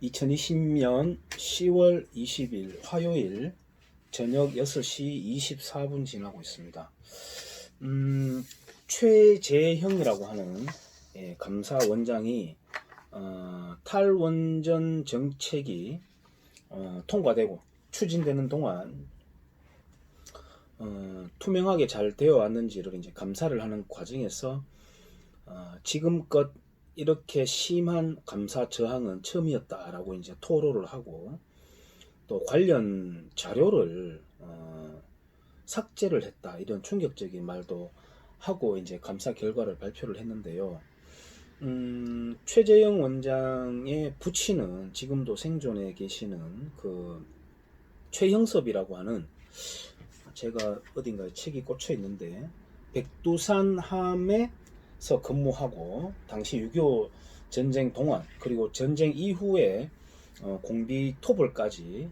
2020년 10월 20일 화요일 저녁 6시 24분 지나고 있습니다. 최재형이라고 하는 감사원장이 탈원전 정책이 통과되고 추진되는 동안 투명하게 잘 되어 왔는지를 이제 감사를 하는 과정에서 지금껏 이렇게 심한 감사 저항은 처음이었다라고 이제 토로를 하고, 또 관련 자료를 삭제를 했다 이런 충격적인 말도 하고 이제 감사 결과를 발표를 했는데요. 최재형 원장의 부친은 지금도 생존해 계시는 그 최형섭이라고 하는, 제가 어딘가에 책이 꽂혀 있는데, 백두산 함에서 근무하고 당시 6.25 전쟁 동안 그리고 전쟁 이후에 공비 토벌까지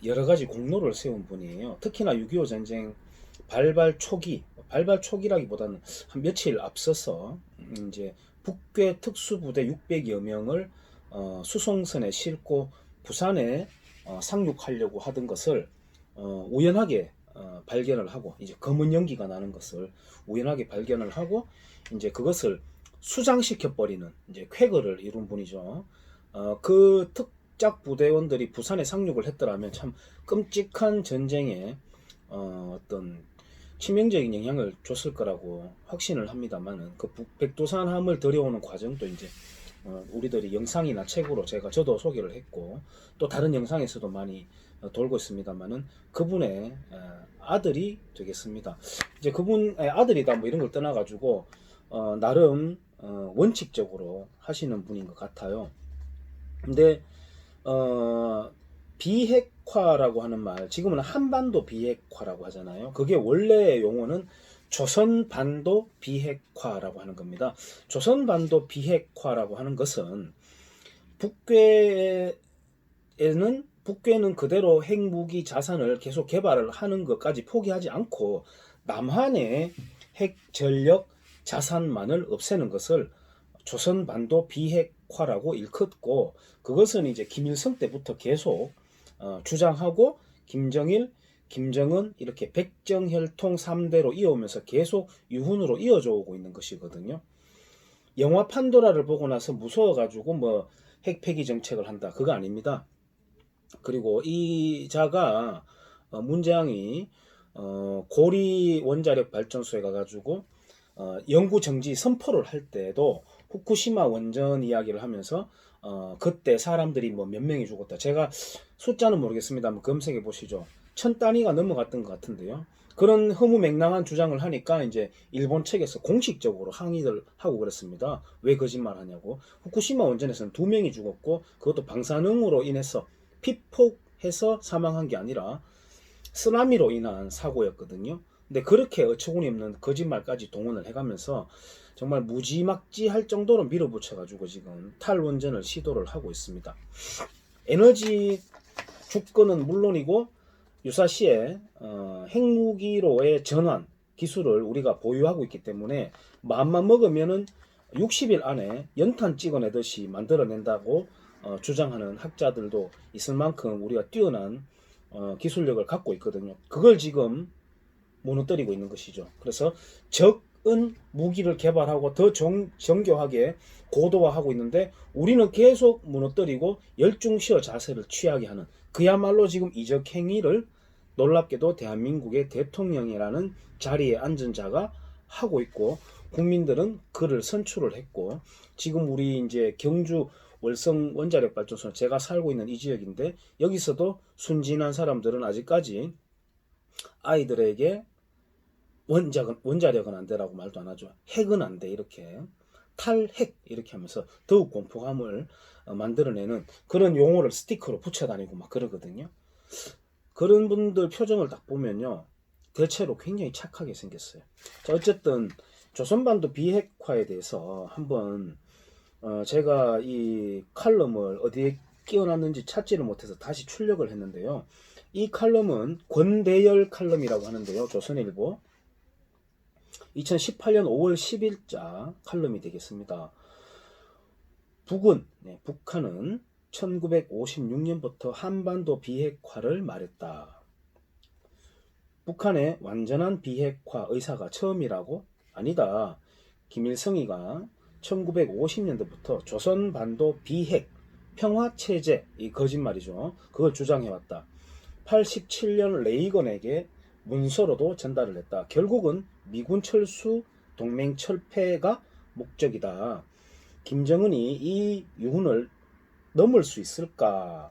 여러 가지 공로를 세운 분이에요. 특히나 6.25 전쟁 발발 초기라기보다는 한 며칠 앞서서 이제 북괴 특수부대 600여 명을 수송선에 싣고 부산에 상륙하려고 하던 것을 우연하게 발견을 하고, 이제 검은 연기가 나는 것을 우연하게 발견을 하고 이제 그것을 수장시켜 버리는 이제 쾌거를 이룬 분이죠. 그 특작 부대원들이 부산에 상륙을 했더라면 참 끔찍한 전쟁에 어떤 치명적인 영향을 줬을 거라고 확신을 합니다만은, 그 백두산함을 들여오는 과정도 이제 우리들이 영상이나 책으로 저도 소개를 했고, 또 다른 영상에서도 많이 돌고 있습니다만은, 그분의 아들이 되겠습니다. 이제 그분의 아들이다 뭐 이런 걸 떠나가지고 나름 원칙적으로 하시는 분인 것 같아요. 근데 비핵화라고 하는 말, 지금은 한반도 비핵화라고 하잖아요. 그게 원래 용어는 조선반도 비핵화라고 하는 겁니다. 조선반도 비핵화라고 하는 것은 북괴는 그대로 핵무기 자산을 계속 개발을 하는 것까지 포기하지 않고 남한의 핵 전력 자산만을 없애는 것을 조선반도 비핵화라고 일컫고, 그것은 이제 김일성 때부터 계속 주장하고, 김정일, 김정은 이렇게 백정혈통 3대로 이어오면서 계속 유훈으로 이어져 오고 있는 것이거든요. 영화 판도라를 보고 나서 무서워가지고 뭐 핵폐기 정책을 한다, 그거 아닙니다. 그리고 이 자가 문재양이 고리 원자력 발전소에 가가지고 영구 정지 선포를 할 때도 후쿠시마 원전 이야기를 하면서 그때 사람들이 뭐 몇 명이 죽었다, 제가 숫자는 모르겠습니다만 검색해 보시죠. 1000단위가 넘어갔던 것 같은데요. 그런 허무맹랑한 주장을 하니까 이제 일본 측에서 공식적으로 항의를 하고 그랬습니다. 왜 거짓말 하냐고. 후쿠시마 원전에서는 2명이 죽었고, 그것도 방사능으로 인해서 피폭해서 사망한 게 아니라 쓰나미로 인한 사고였거든요. 근데 그렇게 어처구니 없는 거짓말까지 동원을 해가면서 정말 무지막지할 정도로 밀어붙여가지고 지금 탈원전을 시도를 하고 있습니다. 에너지 주권은 물론이고 유사시에 핵무기로의 전환 기술을 우리가 보유하고 있기 때문에 마음만 먹으면은 60일 안에 연탄 찍어내듯이 만들어낸다고 주장하는 학자들도 있을 만큼 우리가 뛰어난 기술력을 갖고 있거든요. 그걸 지금 무너뜨리고 있는 것이죠. 그래서 적은 무기를 개발하고 더 정교하게 고도화하고 있는데, 우리는 계속 무너뜨리고 열중시어 자세를 취하게 하는, 그야말로 지금 이적 행위를 놀랍게도 대한민국의 대통령이라는 자리에 앉은 자가 하고 있고, 국민들은 그를 선출을 했고, 지금 우리 이제 경주 월성 원자력 발전소, 제가 살고 있는 이 지역인데, 여기서도 순진한 사람들은 아직까지 아이들에게 원자력은 안 되라고 말도 안 하죠. 핵은 안 돼, 이렇게 탈핵 이렇게 하면서 더욱 공포감을 만들어내는 그런 용어를 스티커로 붙여 다니고 막 그러거든요. 그런 분들 표정을 딱 보면요, 대체로 굉장히 착하게 생겼어요. 자, 어쨌든 조선반도 비핵화에 대해서 한번 제가 이 칼럼을 어디에 끼워놨는지 찾지를 못해서 다시 출력을 했는데요. 이 칼럼은 권대열 칼럼이라고 하는데요, 조선일보 2018년 5월 10일자 칼럼이 되겠습니다. 북한은 1956년부터 한반도 비핵화를 말했다. 북한의 완전한 비핵화 의사가 처음이라고? 아니다. 김일성이가 1950년도부터 조선반도 비핵 평화체제, 이 거짓말이죠. 그걸 주장해왔다. 87년 레이건에게 문서로도 전달을 했다. 결국은 미군 철수, 동맹 철폐가 목적이다. 김정은이 이 유훈을 넘을 수 있을까?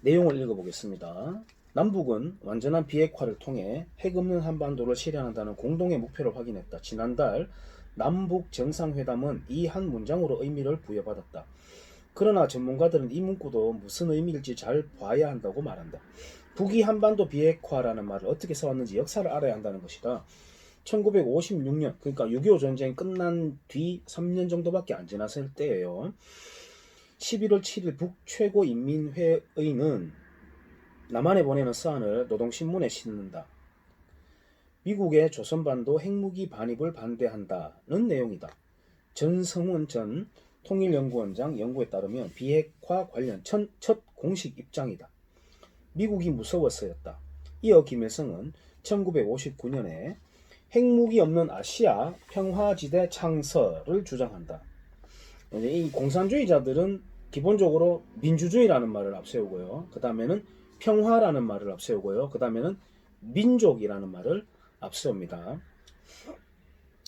내용을 읽어보겠습니다. 남북은 완전한 비핵화를 통해 핵 없는 한반도를 실현한다는 공동의 목표를 확인했다. 지난달 남북 정상회담은 이 한 문장으로 의미를 부여받았다. 그러나 전문가들은 이 문구도 무슨 의미일지 잘 봐야 한다고 말한다. 북이 한반도 비핵화라는 말을 어떻게 써왔는지 역사를 알아야 한다는 것이다. 1956년, 그러니까 6.25 전쟁 끝난 뒤 3년 정도밖에 안 지났을 때예요. 11월 7일 북최고인민회의는 남한에 보내는 서한을 노동신문에 싣는다. 미국의 조선반도 핵무기 반입을 반대한다는 내용이다. 전성훈 전 통일연구원장 연구에 따르면 비핵화 관련 첫 공식 입장이다. 미국이 무서워서였다. 이어 김일성은 1959년에 핵무기 없는 아시아 평화지대 창설을 주장한다. 이 공산주의자들은 기본적으로 민주주의라는 말을 앞세우고요. 그 다음에는 평화라는 말을 앞세우고요. 그 다음에는 민족이라는 말을 앞세웁니다.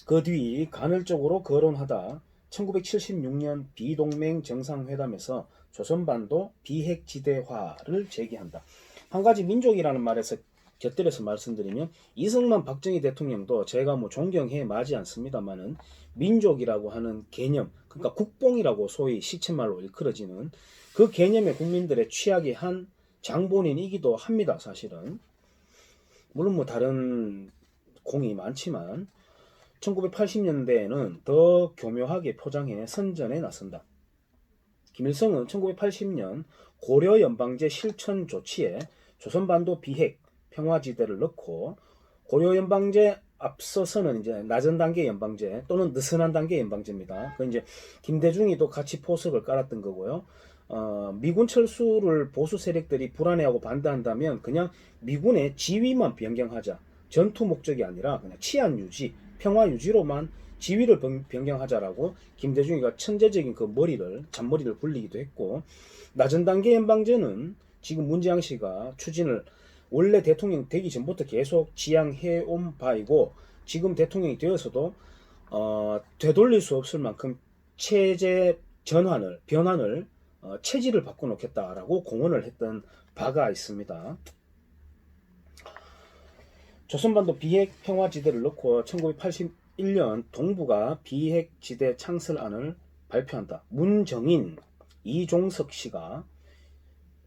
그 뒤 간헐적으로 거론하다 1976년 비동맹 정상회담에서 조선반도 비핵지대화를 제기한다. 한 가지 민족이라는 말에서 곁들여서 말씀드리면 이승만 박정희 대통령도 제가 존경해 마지 않습니다만은 민족이라고 하는 개념, 그러니까 국뽕이라고 소위 시쳇말로 일컬어지는 그 개념의 국민들의 취약이 한 장본인이기도 합니다. 사실은 물론 다른 공이 많지만 1980년대에는 더 교묘하게 포장해 선전에 나선다. 김일성은 1980년 고려연방제 실천 조치에 조선반도 비핵 평화지대를 넣고, 고려연방제 앞서서는 이제 낮은 단계 연방제 또는 느슨한 단계 연방제입니다. 그 이제 김대중이 또 같이 포석을 깔았던 거고요. 미군 철수를 보수 세력들이 불안해하고 반대한다면 그냥 미군의 지위만 변경하자. 전투 목적이 아니라 그냥 치안 유지, 평화 유지로만 지위를 변경하자라고 김대중이가 천재적인 그 잔머리를 굴리기도 했고, 낮은 단계 연방제는 지금 문재양 씨가 추진을 원래 대통령 되기 전부터 계속 지향해온 바이고, 지금 대통령이 되어서도 되돌릴 수 없을 만큼 체제 변환을 체질을 바꿔놓겠다라고 공언을 했던 바가 있습니다. 조선반도 비핵 평화지대를 넣고 1981년 동북아 비핵지대 창설안을 발표한다. 문정인, 이종석 씨가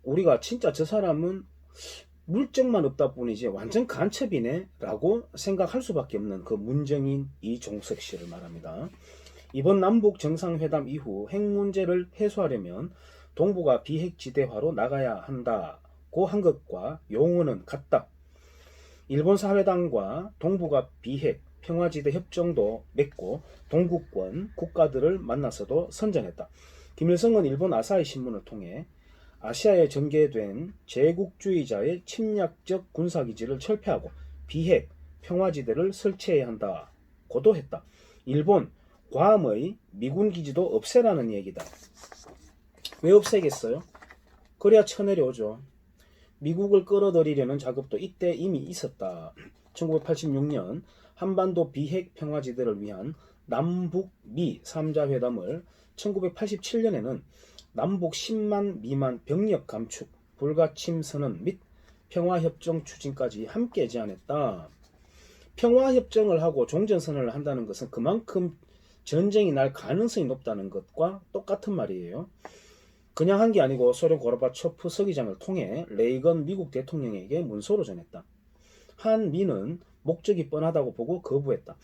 우리가 진짜 저 사람은 물증만 없다 뿐이지 완전 간첩이네 라고 생각할 수밖에 없는 그 문정인, 이종석 씨를 말합니다. 이번 남북 정상회담 이후 핵 문제를 해소하려면 동북아 비핵지대화로 나가야 한다고 한 것과 용어는 같다. 일본 사회당과 동북아 비핵 평화지대 협정도 맺고 동구권 국가들을 만나서도 선전했다. 김일성은 일본 아사히 신문을 통해 아시아에 전개된 제국주의자의 침략적 군사기지를 철폐하고 비핵 평화지대를 설치해야 한다고도 했다. 일본 괌의 미군 기지도 없애라는 얘기다. 왜 없애겠어요? 그래야 쳐내려오죠. 미국을 끌어들이려는 작업도 이때 이미 있었다. 1986년 한반도 비핵 평화지대를 위한 남북미 3자 회담을 1987년에는 남북 10만 미만 병력 감축, 불가침 선언 및 평화협정 추진까지 함께 제안했다. 평화협정을 하고 종전선언을 한다는 것은 그만큼 전쟁이 날 가능성이 높다는 것과 똑같은 말이에요. 그냥 한 게 아니고 소련 고르바초프 서기장을 통해 레이건 미국 대통령에게 문서로 전했다. 한미는 목적이 뻔하다고 보고 거부했다.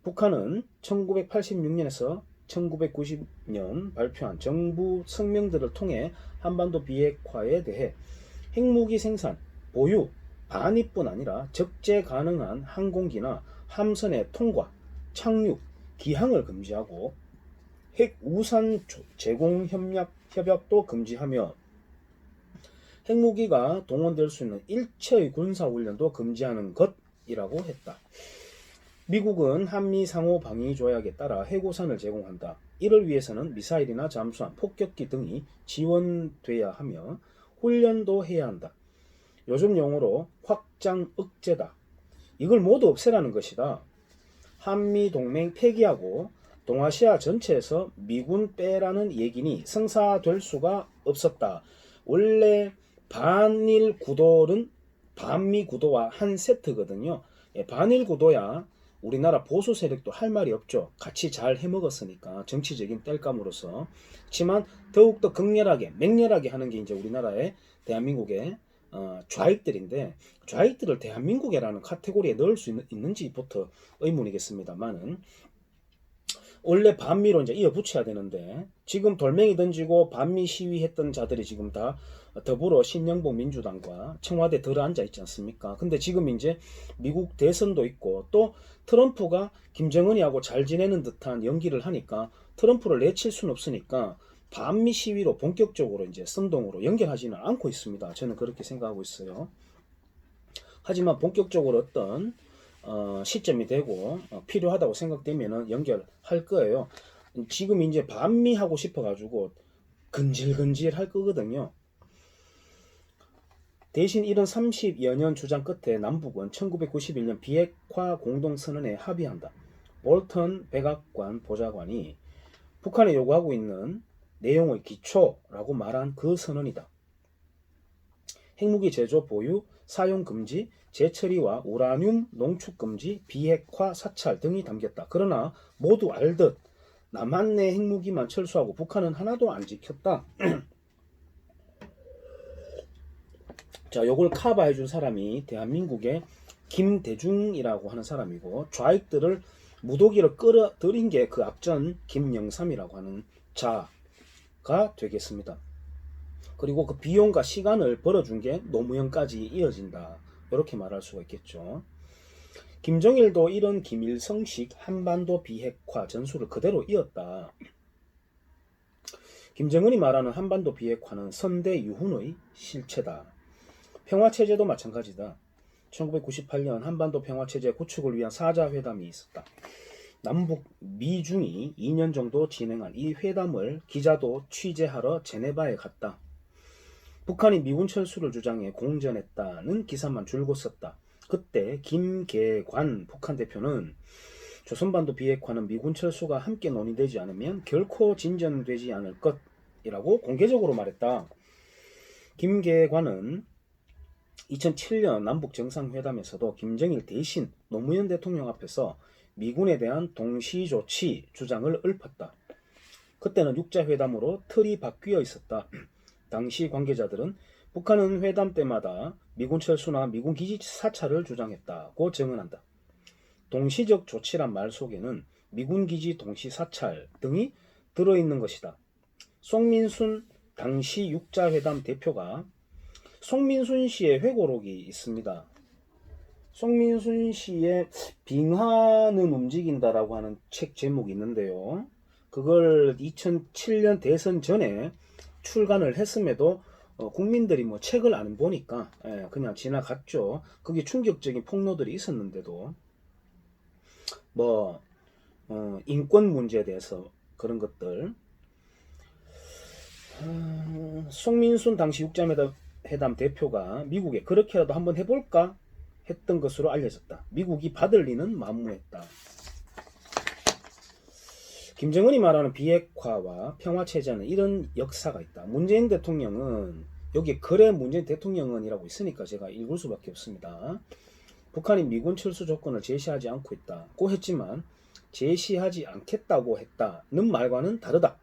북한은 1986년에서 1990년 발표한 정부 성명들을 통해 한반도 비핵화에 대해 핵무기 생산, 보유, 반입뿐 아니라 적재 가능한 항공기나 함선의 통과, 착륙, 기항을 금지하고 핵 우산 제공 협약도 금지하며 핵무기가 동원될 수 있는 일체의 군사훈련도 금지하는 것이라고 했다. 미국은 한미 상호 방위 조약에 따라 핵우산을 제공한다. 이를 위해서는 미사일이나 잠수함, 폭격기 등이 지원돼야 하며 훈련도 해야 한다. 요즘 용어로 확장 억제다. 이걸 모두 없애라는 것이다. 한미 동맹 폐기하고 동아시아 전체에서 미군 빼라는 얘기니 성사될 수가 없었다. 원래 반일 구도는 반미 구도와 한 세트거든요. 반일 구도야 우리나라 보수 세력도 할 말이 없죠. 같이 잘 해먹었으니까 정치적인 땔감으로서. 그렇지만 더욱더 극렬하게 맹렬하게 하는 게 이제 우리나라의 대한민국의 좌익들인데 좌익들을 대한민국이라는 카테고리에 넣을 수 있는지부터 의문이겠습니다만은 원래 반미로 이제 이어붙여야 되는데 지금 돌멩이 던지고 반미 시위했던 자들이 지금 다 더불어 신영복 민주당과 청와대 들어앉아 있지 않습니까? 근데 지금 이제 미국 대선도 있고 또 트럼프가 김정은이하고 잘 지내는 듯한 연기를 하니까 트럼프를 내칠 수는 없으니까 반미 시위로 본격적으로 이제 선동으로 연결하지는 않고 있습니다. 저는 그렇게 생각하고 있어요. 하지만 본격적으로 어떤 시점이 되고 필요하다고 생각되면 연결할 거예요. 지금 이제 반미하고 싶어가지고 근질근질 할 거거든요. 대신 이런 30여 년 주장 끝에 남북은 1991년 비핵화 공동선언에 합의한다. 볼턴 백악관 보좌관이 북한에 요구하고 있는 내용의 기초라고 말한 그 선언이다. 핵무기 제조, 보유, 사용 금지, 재처리와 우라늄 농축 금지, 비핵화, 사찰 등이 담겼다. 그러나 모두 알듯 남한 내 핵무기만 철수하고 북한은 하나도 안 지켰다. 자, 요걸 커버해준 사람이 대한민국의 김대중이라고 하는 사람이고 좌익들을 무더기로 끌어들인 게 그 앞전 김영삼이라고 하는 자가 되겠습니다. 그리고 그 비용과 시간을 벌어준 게 노무현까지 이어진다. 이렇게 말할 수가 있겠죠. 김정일도 이런 김일성식 한반도 비핵화 전술을 그대로 이었다. 김정은이 말하는 한반도 비핵화는 선대 유훈의 실체다. 평화체제도 마찬가지다. 1998년 한반도 평화체제 구축을 위한 사자회담이 있었다. 남북 미중이 2년 정도 진행한 이 회담을 기자도 취재하러 제네바에 갔다. 북한이 미군 철수를 주장해 공전했다는 기사만 줄곧 썼다. 그때 김계관 북한 대표는 조선반도 비핵화는 미군 철수가 함께 논의되지 않으면 결코 진전되지 않을 것이라고 공개적으로 말했다. 김계관은 2007년 남북 정상회담에서도 김정일 대신 노무현 대통령 앞에서 미군에 대한 동시조치 주장을 읊었다. 그때는 육자회담으로 틀이 바뀌어 있었다. 당시 관계자들은 북한은 회담 때마다 미군 철수나 미군 기지 사찰을 주장했다고 증언한다. 동시적 조치란 말 속에는 미군 기지 동시 사찰 등이 들어있는 것이다. 송민순 당시 육자회담 대표가 송민순 씨의 회고록이 있습니다. 송민순 씨의 빙하는 움직인다라고 하는 책 제목이 있는데요. 그걸 2007년 대선 전에 출간을 했음에도 국민들이 뭐 책을 안 보니까 그냥 지나갔죠. 그게 충격적인 폭로들이 있었는데도 뭐 인권 문제에 대해서 그런 것들 송민순 당시 육자회담 대표가 미국에 그렇게라도 한번 해볼까 했던 것으로 알려졌다. 미국이 받을 리는 만무했다. 김정은이 말하는 비핵화와 평화체제는 이런 역사가 있다. 문재인 대통령은 여기 그래 문재인 대통령은이라고 있으니까 제가 읽을 수밖에 없습니다. 북한이 미군 철수 조건을 제시하지 않고 있다고 했지만 제시하지 않겠다고 했다는 말과는 다르다.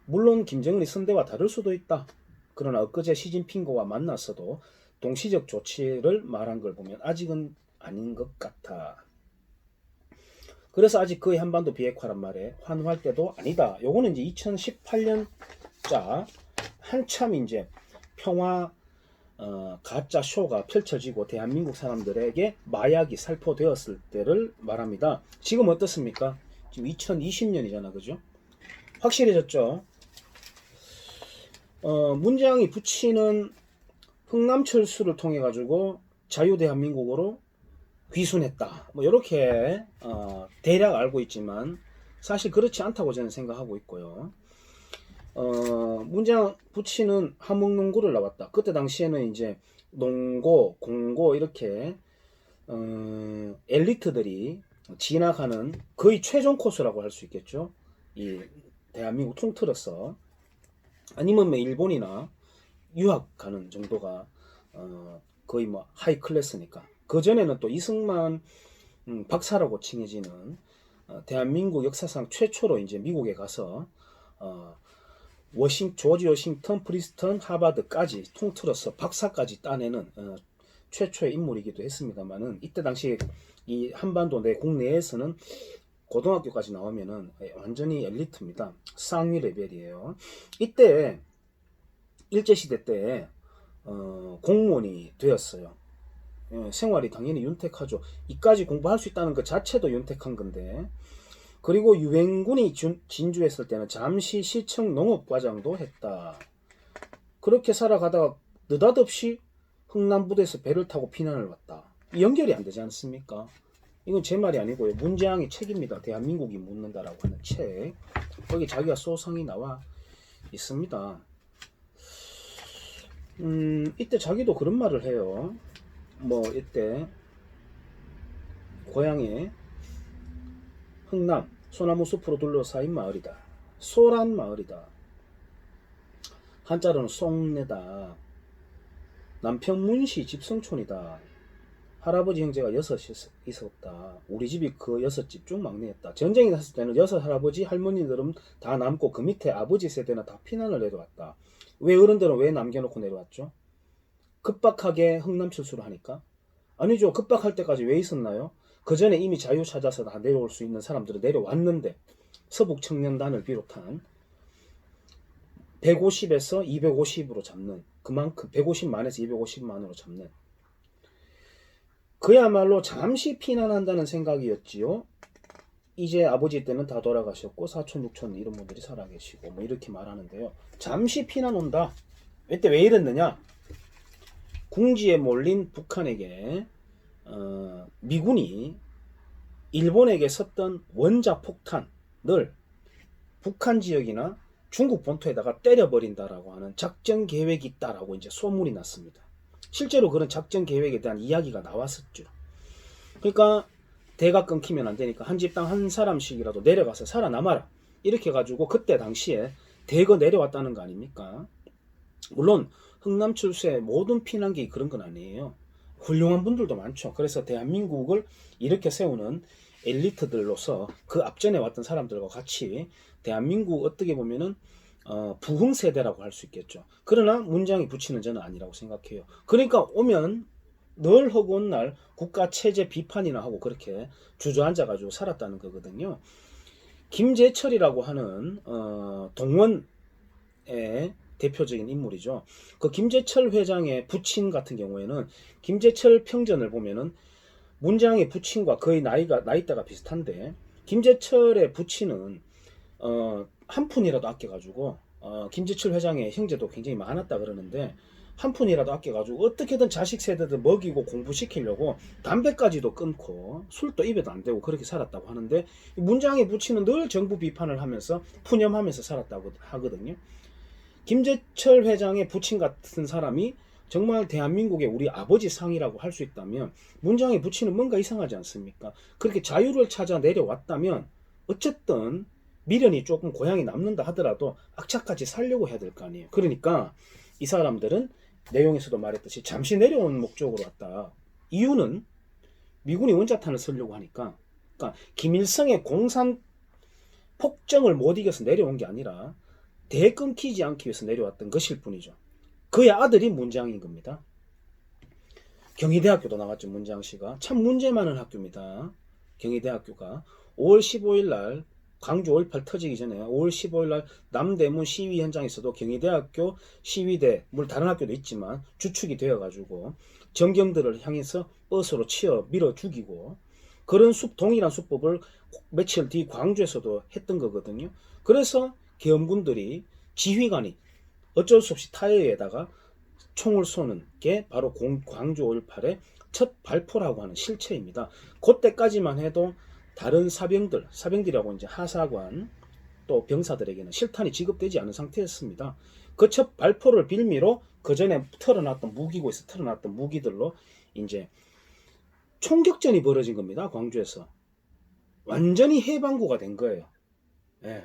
물론 김정은이 선대와 다를 수도 있다. 그러나 엊그제 시진핑과 만났어도 동시적 조치를 말한 걸 보면 아직은 아닌 것 같아. 그래서 아직 그의 한반도 비핵화란 말에 환호할 때도 아니다. 요거는 이제 2018년자 한참 이제 평화 가짜 쇼가 펼쳐지고 대한민국 사람들에게 마약이 살포되었을 때를 말합니다. 지금 어떻습니까? 지금 2020년이잖아, 그죠? 확실해졌죠. 문재왕이 부친은 흥남철수를 통해 가지고 자유대한민국으로 귀순했다. 뭐 이렇게 대략 알고 있지만 사실 그렇지 않다고 저는 생각하고 있고요. 문재왕 부친은 함흥농구를 나왔다. 그때 당시에는 이제 농고, 공고 이렇게 엘리트들이 진학하는 거의 최종 코스라고 할 수 있겠죠. 이 대한민국 통틀어서 아니면 뭐 일본이나 유학 가는 정도가 거의 뭐 하이 클래스니까. 그 전에는 또 이승만 박사라고 칭해지는 대한민국 역사상 최초로 이제 미국에 가서 조지 워싱턴, 프리스턴, 하버드까지 통틀어서 박사까지 따내는 최초의 인물이기도 했습니다만은 이때 당시 이 한반도 내 국내에서는 고등학교까지 나오면은 완전히 엘리트입니다. 상위 레벨이에요. 이때 일제시대 때 공무원이 되었어요. 생활이 당연히 윤택하죠. 이까지 공부할 수 있다는 것 자체도 윤택한 건데, 그리고 유엔군이 진주했을 때는 잠시 시청 농업과장도 했다. 그렇게 살아가다가 느닷없이 흥남부대에서 배를 타고 피난을 왔다. 연결이 안 되지 않습니까? 이건 제 말이 아니고요. 문재왕의 책입니다. 대한민국이 묻는다라고 하는 책. 거기 자기가 소상히 나와 있습니다. 이때 자기도 그런 말을 해요. 뭐 이때 고향에 흥남 소나무 숲으로 둘러싸인 마을이다. 소란 마을이다. 한자로는 송내다. 남편 문씨 집성촌이다. 할아버지 형제가 6 있었다. 우리 집이 그 6집 중 막내였다. 전쟁이 났을 때는 6 할아버지 할머니들은 다 남고 그 밑에 아버지 세대는 다 피난을 내려왔다. 왜 어른들은 왜 남겨놓고 내려왔죠? 급박하게 흥남철수를 하니까? 아니죠. 급박할 때까지 왜 있었나요? 그 전에 이미 자유 찾아서 다 내려올 수 있는 사람들은 내려왔는데, 서북청년단을 비롯한 150에서 250으로 잡는, 그만큼 150만에서 250만으로 잡는, 그야말로 잠시 피난한다는 생각이었지요. 이제 아버지 때는 다 돌아가셨고 사촌, 육촌 이런 분들이 살아계시고 뭐 이렇게 말하는데요. 잠시 피난 온다. 이때 왜 이랬느냐? 궁지에 몰린 북한에게 미군이 일본에게 섰던 원자 폭탄을 북한 지역이나 중국 본토에다가 때려버린다라고 하는 작전 계획이 있다라고 이제 소문이 났습니다. 실제로 그런 작전 계획에 대한 이야기가 나왔었죠. 그러니까 대가 끊기면 안 되니까 한 집당 한 사람씩이라도 내려가서 살아남아라. 이렇게 해가지고 그때 당시에 대거 내려왔다는 거 아닙니까? 물론 흥남철수의 모든 피난객이 그런 건 아니에요. 훌륭한 분들도 많죠. 그래서 대한민국을 이렇게 세우는 엘리트들로서 그 앞전에 왔던 사람들과 같이 대한민국 어떻게 보면은 부흥 세대라고 할 수 있겠죠. 그러나 문장이 붙이는 저는 아니라고 생각해요. 그러니까 오면 늘 허구한 날 국가 체제 비판이나 하고 그렇게 주저앉아 가지고 살았다는 거거든요. 김재철이라고 하는 동원의 대표적인 인물이죠. 그 김재철 회장의 부친 같은 경우에는 김재철 평전을 보면은 문장의 부친과 거의 나이대가 비슷한데, 김재철의 부친은 한 푼이라도 아껴가지고 김재철 회장의 형제도 굉장히 많았다 그러는데, 한 푼이라도 아껴가지고 어떻게든 자식 세대들 먹이고 공부시키려고 담배까지도 끊고 술도 입에도 안 대고 그렇게 살았다고 하는데, 문장의 부친은 늘 정부 비판을 하면서 푸념하면서 살았다고 하거든요. 김재철 회장의 부친 같은 사람이 정말 대한민국의 우리 아버지 상이라고 할 수 있다면, 문장의 부친은 뭔가 이상하지 않습니까? 그렇게 자유를 찾아 내려왔다면 어쨌든 미련이 조금 고향이 남는다 하더라도 악착같이 살려고 해야 될 거 아니에요. 그러니까 이 사람들은 내용에서도 말했듯이 잠시 내려온 목적으로 왔다. 이유는 미군이 원자탄을 쓰려고 하니까, 그러니까 김일성의 공산 폭정을 못 이겨서 내려온 게 아니라 대 끊기지 않기 위해서 내려왔던 것일 뿐이죠. 그의 아들이 문재왕인 겁니다. 경희대학교도 나왔죠. 문재왕 씨가 참 문제 많은 학교입니다. 경희대학교가 5월 15일 날 광주 5.18 터지기 전에 5월 15일 날 남대문 시위 현장에서도 경희대학교 시위대, 물론 다른 학교도 있지만 주축이 되어가지고 전경들을 향해서 버스로 치어 밀어 죽이고, 그런 동일한 수법을 며칠 뒤 광주에서도 했던 거거든요. 그래서 계엄군들이 지휘관이 어쩔 수 없이 타이어에다가 총을 쏘는 게 바로 광주 5.18의 첫 발포라고 하는 실체입니다. 그때까지만 해도 다른 사병들이라고 이제 하사관 또 병사들에게는 실탄이 지급되지 않은 상태였습니다. 그 첫 발포를 빌미로 그 전에 무기고에서 털어놨던 무기들로 이제 총격전이 벌어진 겁니다. 광주에서 완전히 해방구가 된 거예요. 예.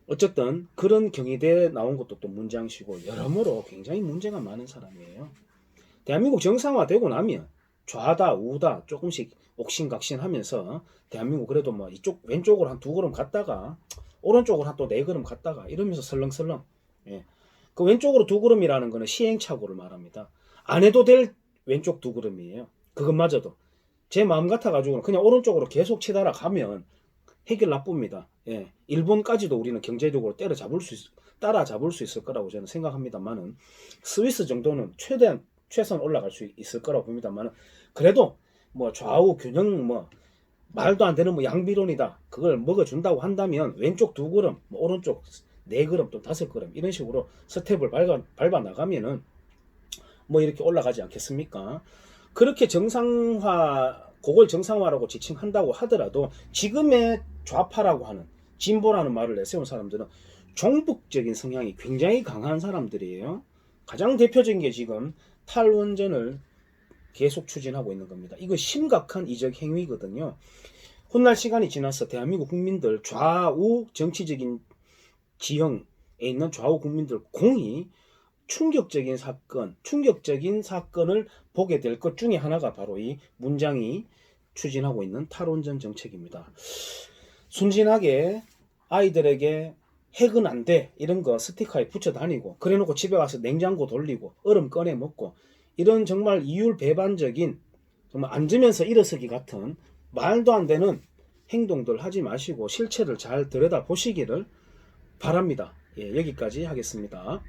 어쨌든 그런 경희대에 나온 것도 또 문장씨고 여러모로 굉장히 문제가 많은 사람이에요. 대한민국 정상화되고 나면 좌다 우다 조금씩 옥신각신하면서 대한민국 그래도 뭐 이쪽 왼쪽으로 한 2걸음 갔다가 오른쪽으로 한 또 4걸음 갔다가 이러면서 설렁설렁. 예. 그 왼쪽으로 2걸음이라는 거는 시행착오를 말합니다. 안 해도 될 왼쪽 2걸음이에요. 그것마저도 제 마음 같아가지고는 그냥 오른쪽으로 계속 치달아 가면 해결 나쁩니다. 예. 일본까지도 우리는 경제적으로 따라잡을 수 있을 거라고 저는 생각합니다만은 스위스 정도는 최선 올라갈 수 있을 거라고 봅니다만은 그래도 뭐 좌우 균형 뭐 말도 안 되는 뭐 양비론이다. 그걸 먹어준다고 한다면 왼쪽 2걸음, 뭐 오른쪽 4걸음 또 5걸음 이런 식으로 스텝을 밟아 나가면은 뭐 이렇게 올라가지 않겠습니까? 그렇게 그걸 정상화라고 지칭한다고 하더라도 지금의 좌파라고 하는 진보라는 말을 내세운 사람들은 종북적인 성향이 굉장히 강한 사람들이에요. 가장 대표적인 게 지금 탈원전을 계속 추진하고 있는 겁니다. 이거 심각한 이적 행위거든요. 훗날 시간이 지나서 대한민국 국민들 좌우 정치적인 지형에 있는 좌우 국민들 공히 충격적인 사건을 보게 될 것 중에 하나가 바로 이 문장이 추진하고 있는 탈원전 정책입니다. 순진하게 아이들에게 핵은 안 돼 이런 거 스티커에 붙여 다니고 그래놓고 집에 가서 냉장고 돌리고 얼음 꺼내 먹고 이런 정말 이율배반적인 정말 앉으면서 일어서기 같은 말도 안 되는 행동들 하지 마시고 실체를 잘 들여다 보시기를 바랍니다. 예, 여기까지 하겠습니다.